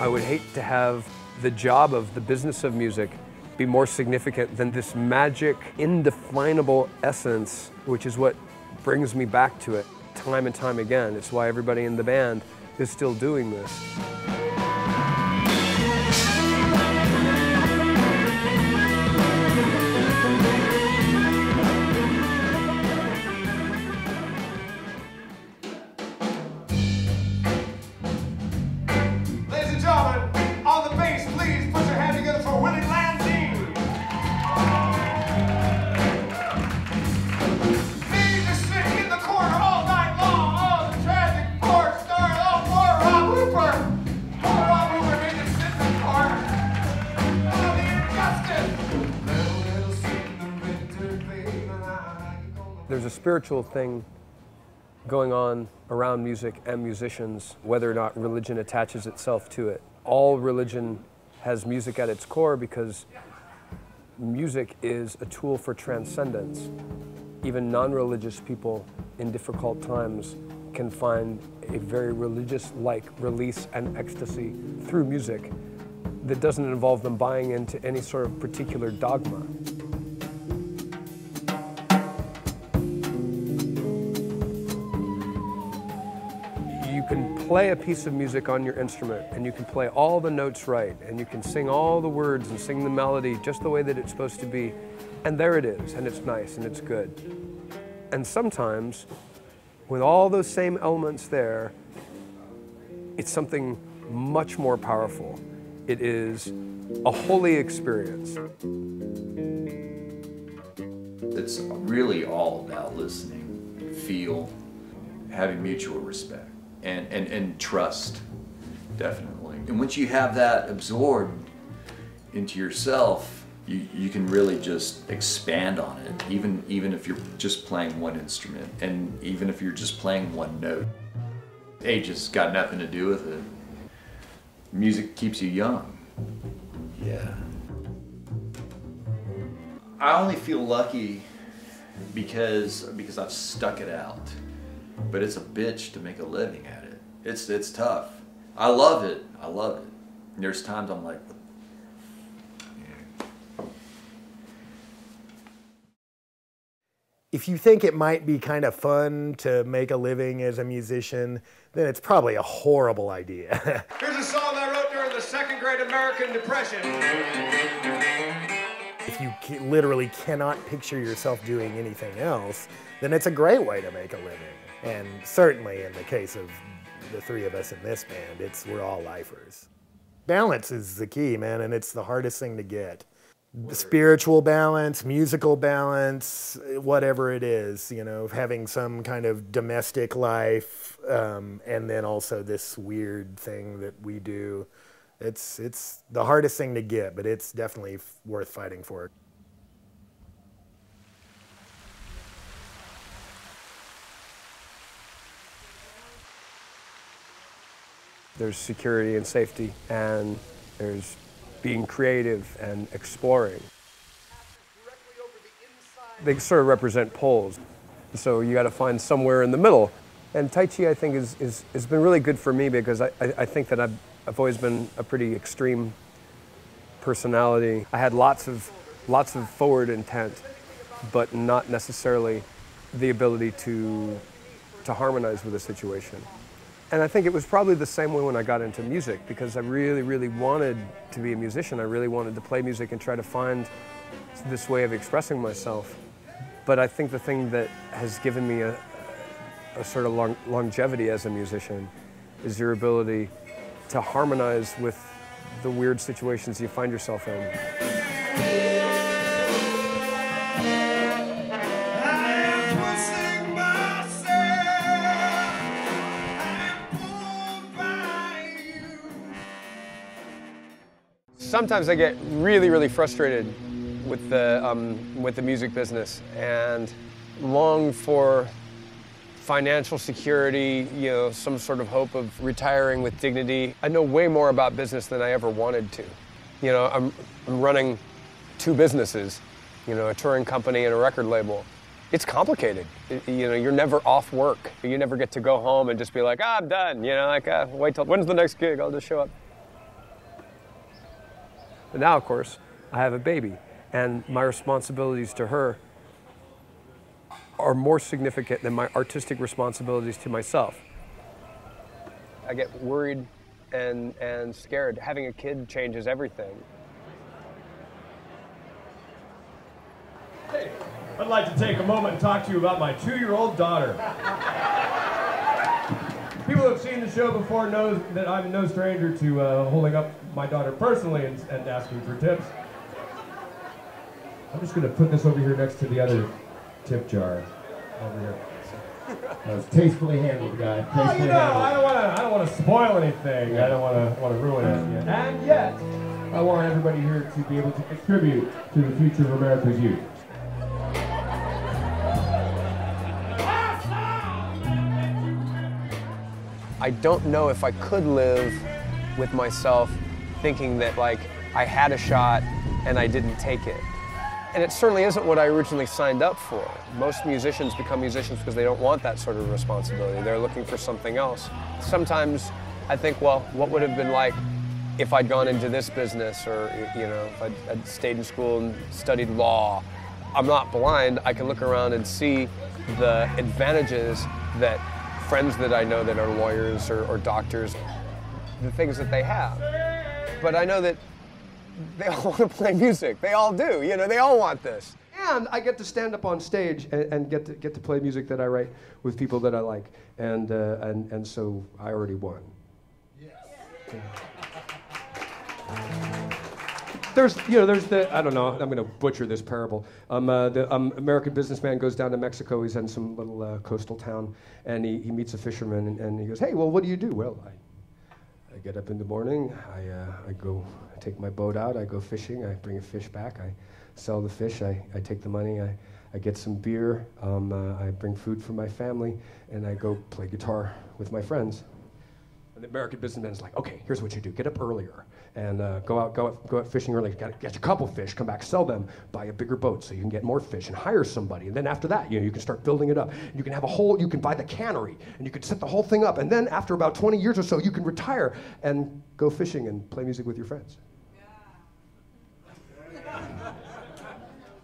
I would hate to have the job of the business of music be more significant than this magic, indefinable essence, which is what brings me back to it time and time again. It's why everybody in the band is still doing this. There's a spiritual thing going on around music and musicians, whether or not religion attaches itself to it. All religion has music at its core because music is a tool for transcendence. Even non-religious people in difficult times can find a very religious-like release and ecstasy through music that doesn't involve them buying into any sort of particular dogma. You can play a piece of music on your instrument and you can play all the notes right and you can sing all the words and sing the melody just the way that it's supposed to be, and there it is, and it's nice and it's good. And sometimes, with all those same elements there, it's something much more powerful. It is a holy experience. It's really all about listening, feel, having mutual respect. And trust, definitely. And once you have that absorbed into yourself, you can really just expand on it, even if you're just playing one instrument, and even if you're just playing one note. Age has got nothing to do with it. Music keeps you young. Yeah. I only feel lucky because I've stuck it out. But it's a bitch to make a living at it. It's tough. I love it. I love it. And there's times I'm like, yeah. If you think it might be kind of fun to make a living as a musician, then it's probably a horrible idea. Here's a song I wrote during the Second Great American Depression. If you literally cannot picture yourself doing anything else, then it's a great way to make a living. And certainly in the case of the three of us in this band, we're all lifers. Balance is the key, man, and it's the hardest thing to get. Spiritual balance, musical balance, whatever it is, you know, having some kind of domestic life, and then also this weird thing that we do. It's the hardest thing to get, but it's definitely worth fighting for. There's security and safety, and there's being creative and exploring. They sort of represent poles, so you got to find somewhere in the middle. And Tai Chi, I think, has been really good for me because I think that I've always been a pretty extreme personality. I had lots of forward intent, but not necessarily the ability to harmonize with a situation. And I think it was probably the same way when I got into music, because I really, really wanted to be a musician. I really wanted to play music and try to find this way of expressing myself. But I think the thing that has given me a sort of longevity as a musician is your ability to harmonize with the weird situations you find yourself in. Sometimes I get really, really frustrated with the music business and long for financial security, you know, some sort of hope of retiring with dignity. I know way more about business than I ever wanted to. You know, I'm running two businesses, you know, a touring company and a record label. It's complicated. You know, you're never off work. You never get to go home and just be like, I'm done. You know, like, wait till, when's the next gig? I'll just show up. But now, of course, I have a baby, and my responsibilities to her are more significant than my artistic responsibilities to myself. I get worried and scared. Having a kid changes everything. Hey, I'd like to take a moment and talk to you about my 2-year-old daughter. People who have seen the show before know that I'm no stranger to holding up my daughter personally and asking for tips. I'm just going to put this over here next to the other tip jar. Over here. That was tastefully handled, guy. Tastefully handled. I don't want to spoil anything. I don't want to ruin it. And yet, I want everybody here to be able to contribute to the future of America's youth. I don't know if I could live with myself thinking that, like, I had a shot and I didn't take it. And it certainly isn't what I originally signed up for. Most musicians become musicians because they don't want that sort of responsibility. They're looking for something else. Sometimes I think, well, what would have been like if I'd gone into this business, or, you know, if I'd stayed in school and studied law. I'm not blind. I can look around and see the advantages that friends that I know that are lawyers or doctors, the things that they have. But I know that they all want to play music. They all do. You know, they all want this. And I get to stand up on stage and get to play music that I write with people that I like, and so I already won. Yes. There's the, I don't know, I'm going to butcher this parable. The American businessman goes down to Mexico. He's in some little coastal town, and he meets a fisherman, and he goes, "Hey, well, what do you do?" "Well, I get up in the morning, I take my boat out, I go fishing, I bring a fish back, I sell the fish, I take the money, I get some beer, I bring food for my family, and I go play guitar with my friends." And the American businessman's like, "Okay, here's what you do. Get up earlier and go out fishing early. Get a couple fish, come back, sell them, buy a bigger boat so you can get more fish and hire somebody. And then after that, you can start building it up. You can have you can buy the cannery and you can set the whole thing up. And then after about 20 years or so, you can retire and go fishing and play music with your friends."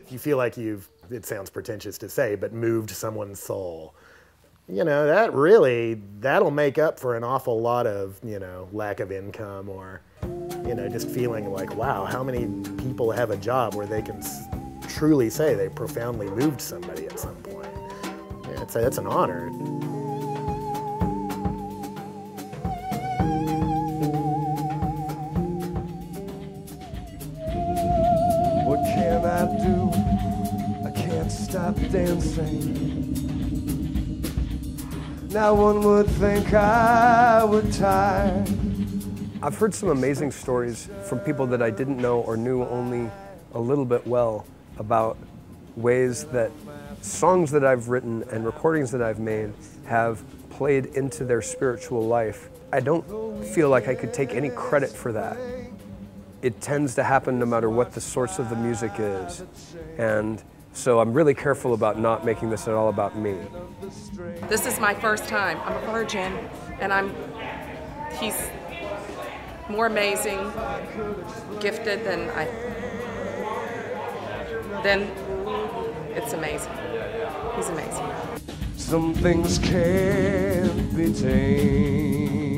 If you feel like it sounds pretentious to say, but moved someone's soul, that'll make up for an awful lot of, lack of income, or, just feeling like, wow, how many people have a job where they can truly say they profoundly moved somebody at some point. Yeah, that's an honor. What can I do? I can't stop dancing. Now one would think I would tire. I've heard some amazing stories from people that I didn't know or knew only a little bit well about ways that songs that I've written and recordings that I've made have played into their spiritual life. I don't feel like I could take any credit for that. It tends to happen no matter what the source of the music is. And so I'm really careful about not making this at all about me. This is my first time. I'm a virgin, and he's more amazing, gifted than it's amazing. He's amazing. Some things can't be tamed.